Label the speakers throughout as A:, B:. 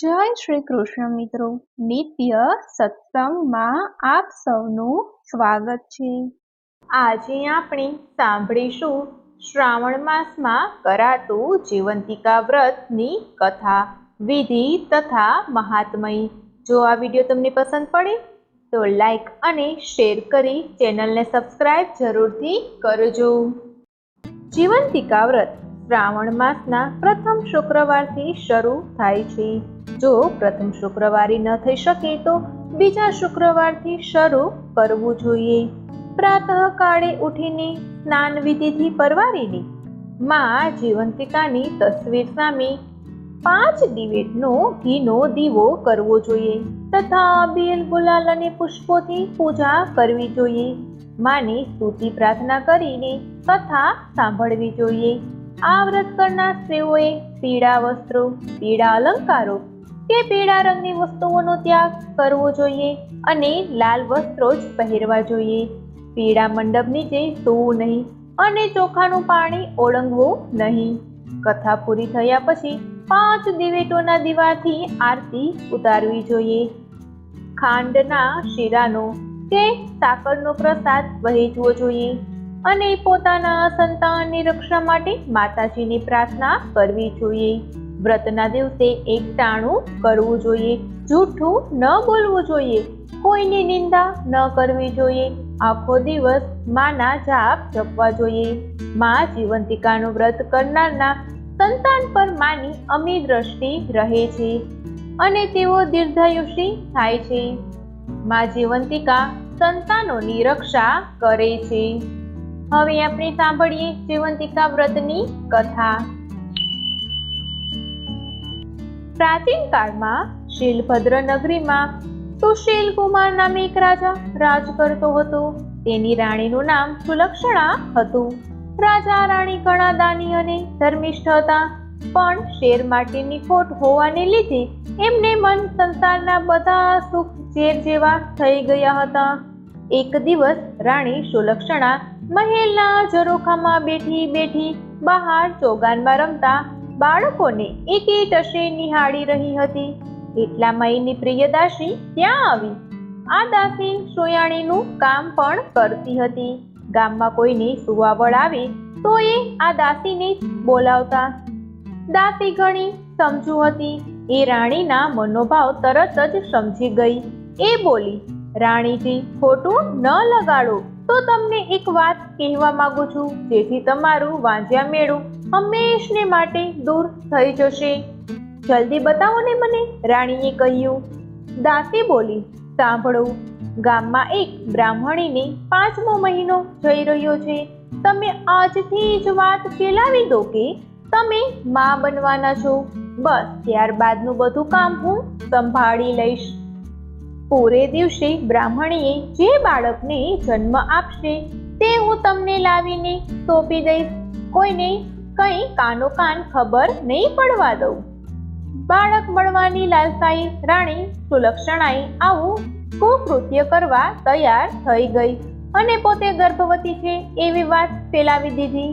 A: જય શ્રી કૃષ્ણ મિત્રો, નિત્ય સત્સંગમાં આપ સૌનું સ્વાગત છે।
B: આજે આપણે સાંભળીશું શ્રાવણ માસમાં કરાતું જીવંતિકા વ્રતની કથા, વિધિ તથા મહાત્મય। જો આ વિડીયો તમને પસંદ પડે તો લાઈક અને શેર કરી ચેનલને સબસ્ક્રાઇબ જરૂરથી કરજો। જીવંતિકા વ્રત શ્રાવણ માસના પ્રથમ શુક્રવારથી શરૂ થાય છે। જો પ્રથમ શુક્રવારે ન થઈ શકે તો બીજા શુક્રવારથી શરૂ કરવું જોઈએ। પ્રાતઃકાળે ઉઠીને સ્નાન વિધિથી પરવારીને માં જીવંતિકાની તસવીર સામે 5 દિવેટનો ઘીનો દીવો કરવો જોઈએ તથા બેલ, ગુલાલ અને પુષ્પોથી પૂજા કરવી જોઈએ। માને સ્તુતિ પ્રાર્થના કરીને કથા સાંભળવી જોઈએ। આ વ્રત કરનાર સ્ત્રીઓએ પીળા વસ્ત્રો, પીળા અલંકારો કે પીળા રંગની વસ્તુઓનો ત્યાગ કરવો જોઈએ અને લાલ વસ્ત્રો જ પહેરવા જોઈએ। પીળા મંડપ નીચે સૂવું નહીં અને ચોખાનું પાણી ઓળંગવું નહીં। કથા પૂરી થયા પછી 5 દિવેટોના દીવાથી આરતી ઉતારવી જોઈએ। ખાંડના શીરાનો કે સાકરનો પ્રસાદ વહેંચવો જોઈએ અને પોતાના સંતાનની રક્ષા માટે માતાજીની પ્રાર્થના કરવી જોઈએ। વ્રતના દિવસે એકટાણું કરવું જોઈએ, જૂઠું ન બોલવું જોઈએ, કોઈની નિંદા ન કરવી જોઈએ। આખો દિવસ માના જાપ જપવા જોઈએ। માં જીવંતિકાનું વ્રત કરનારના સંતાન પર માની અમી દ્રષ્ટિ રહે છે અને તેઓ દીર્ઘાયુષી થાય છે। માં જીવંતિકા સંતાનોની રક્ષા કરે છે। હવે આપણે સાંભળીએ જીવંતિકા વ્રતની કથા। પ્રાચીન કાળમાં શીલભદ્ર નગરીમાં સુશીલ કુમાર નામે એક રાજા રાજ કરતો હતો। તેની રાણીનું નામ સુલક્ષણા હતું। રાજા રાણી ઘણા દાની અને ધર્મિષ્ઠ હતા, પણ શેર માટેની ખોટ હોવાને લીધે એમને મન સંસારના બધા સુખ ઝેર જેવા થઈ ગયા હતા। એક દિવસ રાણી સુલક્ષણા મહેલના ઝરોખામાં બેઠી બેઠી બહાર ચોગાનમાં રમતા બાળકોને એકે ટશે નિહાળી રહી હતી। એટલામાં એની પ્રિય દાસી ત્યાં આવી। આ દાસી સોયાણીનું કામ પણ કરતી હતી। ગામમાં કોઈને સુવાવડ આવે તો એ આ દાસીને જ બોલાવતા। દાસી ઘણી સમજુ હતી। એ રાણીના મનોભાવ તરત જ સમજી ગઈ। એ બોલી, રાણીજી, ખોટું ન લગાડો તો તમને એક વાત કહેવા માંગુ છું, જેથી તમારું વાંજ્યા મેળું હંમેશને માટે દૂર થઈ જશે। જલ્દી બતાવો ને મને, રાણીએ કહ્યું। દાસી બોલી, સાંભળો, ગામમાં એક બ્રાહ્મણીને 5મો મહિનો જઈ રહ્યો છે। તમે આજથી જ વાત ફેલાવી દો કે તમે માં બનવાના છો। બસ ત્યારબાદનું બધું કામ હું સંભાળી લઈશ। પૂરે દિવસે બ્રાહ્મણીએ જે બાળકને જન્મ આપશે તે હું તમને લાવીને સોંપી દઈશ। કોઈને કંઈ કાનો કાન ખબર નહીં પડવા દઉં। બાળક મળવાની લાલસાએ રાણી સુલક્ષણાએ આવું કુકૃત્ય કરવા તૈયાર થઈ ગઈ અને પોતે ગર્ભવતી છે એવી વાત ફેલાવી દીધી।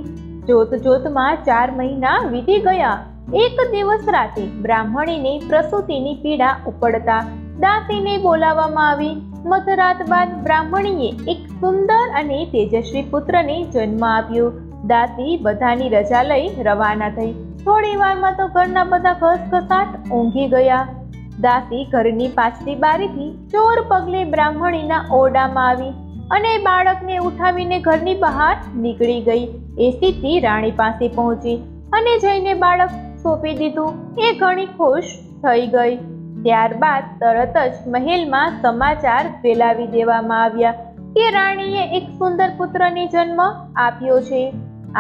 B: જોત જોતમાં 4 મહિના વીતી ગયા। એક દિવસ રાતે બ્રાહ્મણીને પ્રસૂતિની પીડા ઉપડતા દાસીને બોલાવવામાં આવી। મધરાત બાદ બ્રાહ્મણીએ એક સુંદર અને તેજસ્વી પુત્રને જન્મ આપ્યો। દાસી બધાની રજા લઈ રવાના થઈ। થોડી વારમાં તો ઘરના બધા ઘસઘસાટ ઊંઘી ગયા। દાસી ઘરની પાછલી બારીથી ચોર પગલે બ્રાહ્મણીના ઓરડામાં આવી અને બાળકને ઉઠાવીને ઘરની બહાર નીકળી ગઈ। એ સીધી રાણી પાસે પહોંચી અને જઈને બાળક સોંપી દીધું। એ ઘણી ખુશ થઈ ગઈ। ત્યારબાદ તરત જ મહેલમાં સમાચાર ફેલાવી દેવામાં આવ્યા કે રાણીએ એક સુંદર પુત્રને જન્મ આપ્યો છે।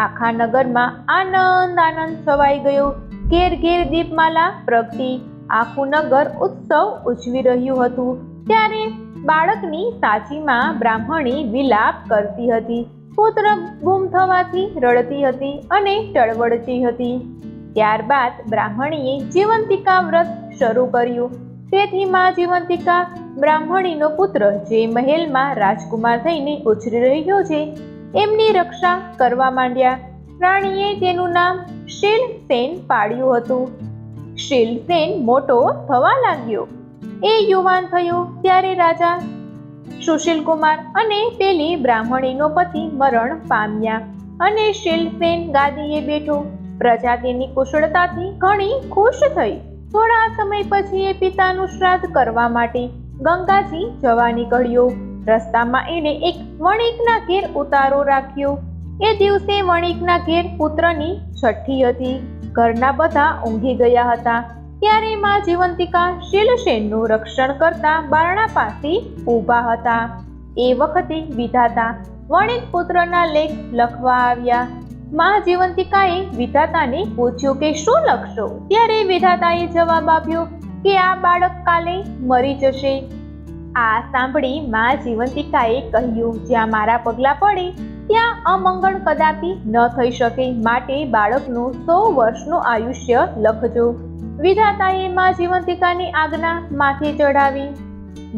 B: આખા નગરમાં આનંદ છવાઈ ગયો। ઘેર ઘેર દીપમાલા પ્રગટી। આખું નગર ઉત્સવ ઉજવી રહ્યું હતું। ત્યારે બાળકની સાચીમાં બ્રાહ્મણી વિલાપ કરતી હતી। પુત્ર ગુમ થવાથી રડતી હતી અને ટળવળતી હતી। ત્યારબાદ બ્રાહ્મણીએ જીવંતિકા વ્રત શરૂ કર્યું। તેથી માં જીવંતિકા બ્રાહ્મણીનો પુત્ર જે મહેલમાં રાજકુમાર થઈને ઉછરી રહ્યો છે એમની રક્ષા કરવા માંડ્યા। રાણીએ તેનું નામ શીલસેન પાડ્યું હતું। શિલસેન મોટો થવા લાગ્યો. એ યુવાન થયો ત્યારે રાજા સુશીલકુમાર અને પેલી બ્રાહ્મણીનો પતિ મરણ પામ્યા અને શિલસેન ગાદીએ બેઠો. પ્રજા તેની કુશળતાથી ઘણી ખુશ થઈ. થોડા સમય પછી એ પિતાનું શ્રાદ્ધ કરવા માટે ગંગાજી જવા નીકળ્યો. રસ્તામાં એણે એક વણિકના ઘેર ઉતારો રાખ્યો. એ દિવસે વણિકના ઘેર પુત્રની છઠ્ઠી હતી. ઘરના બધા ઊંઘી ગયા હતા. ત્યારે માં જીવંતિકા શિલસેનનું રક્ષણ કરતા બારણા પાસે ઊભા હતા. એ વખતે વિધાતા વણિક પુત્રના લેખ લખવા આવ્યા. માં જીવંતિકાએ વિધાતાને પૂછ્યું કે શું લખશો? ત્યારે વિધાતાએ જવાબ આપ્યો કે આ બાળક કાલે મરી જશે. આ સાંભળી માં જીવંતિકાએ કહ્યું, જ્યાં મારા પગલાં પડે ત્યાં અમંગળ કદાપી ન થઈ શકે, માટે બાળકનું 100 વર્ષનું આયુષ્ય લખજો. વિધાતાએ માં જીવંતિકાની આજ્ઞા માથે ચડાવી.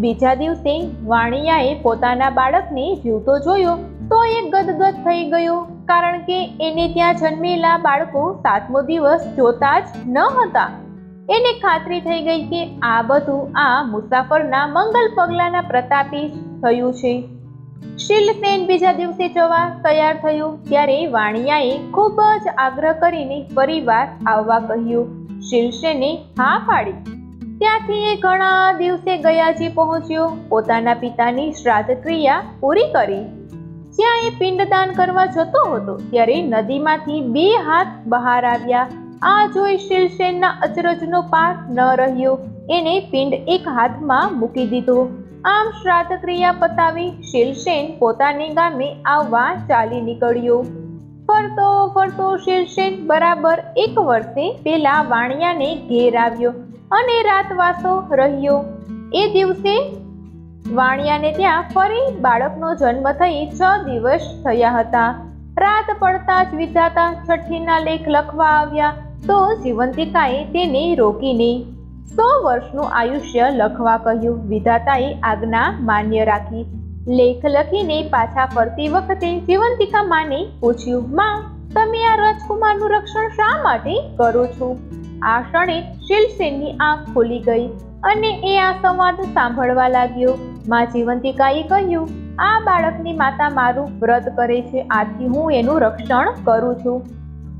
B: બીજા દિવસે વાણિયાએ પોતાના બાળકને જીવતો જોયો તો એ ગદગદ થઈ ગયો, કારણ કે એને ત્યાં જન્મેલા બાળકો 7મો દિવસ જોતા જ ન હતા. એને ખાતરી થઈ ગઈ કે આ બધું આ મુસાફરના મંગલ પગલાના પ્રતાપે જ થયું છે. શિલસેન બીજા દિવસે જવા તૈયાર થયો ત્યારે વાણિયાએ ખૂબ જ આગ્રહ કરીને ફરીવાર આવવા કહ્યું. શિલસેને હા પાડી. ત્યાંથી એ ઘણા દિવસે ગયાજી પહોંચ્યો. પોતાના પિતાની શ્રાદ્ધ ક્રિયા પૂરી કરી. જ્યાં એ પિંડદાન કરવા જતો હતો ત્યારે નદીમાંથી 2 હાથ બહાર આવ્યા. આ જોઈ શિલસેનના અચરજનો પાર ન રહ્યો. એને પિંડ એક હાથમાં મૂકી દીધો. આમ શ્રાદ્ધ ક્રિયા પતાવી શિલસેન પોતાને ગામે આવવા ચાલી નીકળ્યો. ફરતો ફરતો શિલસેન બરાબર 1 વર્ષે પેલા વાણિયાને ઘેર આવ્યો અને રાતવાસો રહ્યો. એ દિવસે વાણિયાને ત્યાં ફરી બાળકનો જન્મ થઈ 6 દિવસ થયા હતા. રાત પડતા જ વિધાતા છઠ્ઠીના લેખ લખવા આવ્યા તો જીવંતિકાએ તેને રોકીને 100 વર્ષનું આયુષ્ય લખવા કહ્યું. વિધાતાએ આજ્ઞા માન્ય રાખી. લેખ લખીને પાછા ફરતી વખતે જીવંતિકા માને પૂછ્યું, માં તમે આ રાજકુમારનું રક્ષણ શા માટે કરો છો? આ ક્ષણે શિલસેનની આંખ ખુલી ગઈ અને એ આ સંવાદ સાંભળવા લાગ્યો. માં જીવંતિકાએ કહ્યું, આ બાળકની માતા મારું વ્રત કરે છે, આથી હું એનું રક્ષણ કરું છું.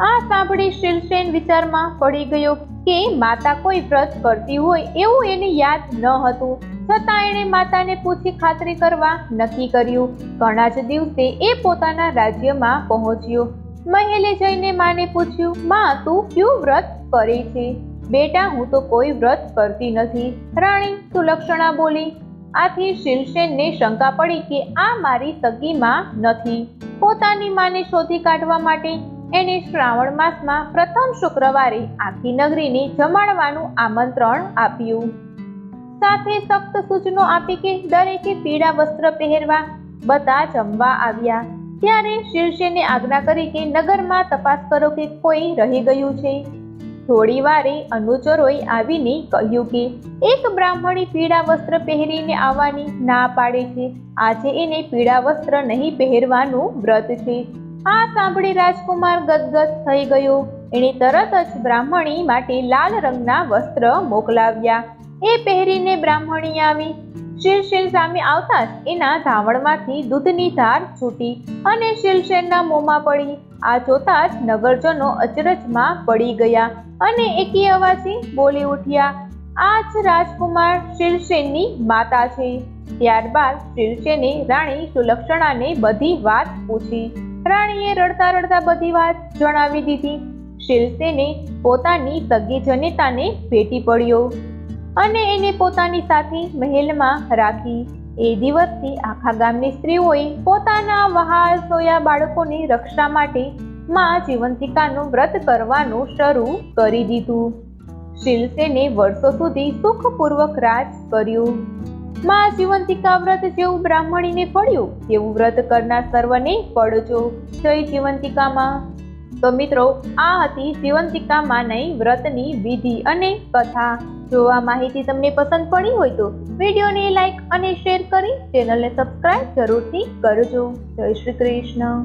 B: આ સાંભળી શિલસેન વિચારમાં પડી ગયો કે માતા કોઈ વ્રત કરતી હોય એવું એને યાદ ન હતું. છતાં એણે માતાને પૂછી ખાતરી કરવા નક્કી કર્યું. ઘણા જ દિવસે એ પોતાના રાજ્યમાં પહોંચ્યો. મહેલે જઈને માને પૂછ્યું, માં તું કયું વ્રત કરે છે? બેટા હું તો કોઈ વ્રત કરતી નથી, રાણી સુલક્ષણા બોલી. આથી શિલસેનને શંકા પડી કે આ મારી સગીમાં નથી. પોતાની માને શોધી કાઢવા માટે એણે શ્રાવણ માસમાં પ્રથમ શુક્રવારે આખી નગરીને જમાડવાનું આમંત્રણ આપ્યું. સાથે સખ્ત સૂચનો આપી કે દરેકે પીળા વસ્ત્ર પહેરવા. બધા જમવા આવ્યા ત્યારે શિલસેને આજ્ઞા કરી કે નગરમાં તપાસ કરો કે કોઈ રહી ગયું છે. થોડી વારે અનુચરોએ આવીને કહ્યું કે એક બ્રાહ્મણી પીળા વસ્ત્ર પહેરીને આવવાની ના પાડે છે. આજે એને પીળા વસ્ત્ર નહીં પહેરવાનું વ્રત છે. આ સાંભળી રાજકુમાર ગદગદ થઈ ગયો. એણે તરત જ બ્રાહ્મણી માટે લાલ રંગના વસ્ત્ર મોકલાવ્યા. એ પહેરીને બ્રાહ્મણી આવી. શિલસેન સામે આવતા જ એના ધાવણમાંથી દૂધની ધાર છૂટી અને શિલસેનના મોંમાં પડી. આ જોતા જ નગરજનો અચરજમાં પડી ગયા અને એકી અવાજે બોલી ઉઠ્યા, આ જ રાજકુમાર શિલસેનની માતા છે. ત્યારબાદ શિલસેને રાણી સુલક્ષણાને બધી વાત પૂછી. રાણીએ રડતા રડતા બધી વાત જણાવી દીધી. શિલસેને પોતાની સગી જનેતાને ભેટી પડ્યો અને એને પોતાની સાથે મહેલમાં રાખી. એ દિવસથી આખા ગામની સ્ત્રીઓએ પોતાના વહાલ સોયા બાળકોની રક્ષા માટે માં જીવંતિકાનું વ્રત કરવાનું શરૂ કરી દીધું. શિલસેને વર્ષો સુધી સુખપૂર્વક રાજ કર્યું. માં જીવંતિકા વ્રત જેવું બ્રાહ્મણીને પડ્યું તેવું વ્રત કરનાર સર્વને પડજો. જય જીવંતિકામાં. તો મિત્રો, આ હતી જીવંતિકા માની વ્રતની વિધિ અને કથા. જો આ માહિતી તમને પસંદ પડી હોય તો વિડીયોને લાઈક અને શેર કરી ચેનલને સબસ્ક્રાઇબ જરૂરથી કરજો. જય શ્રી કૃષ્ણ.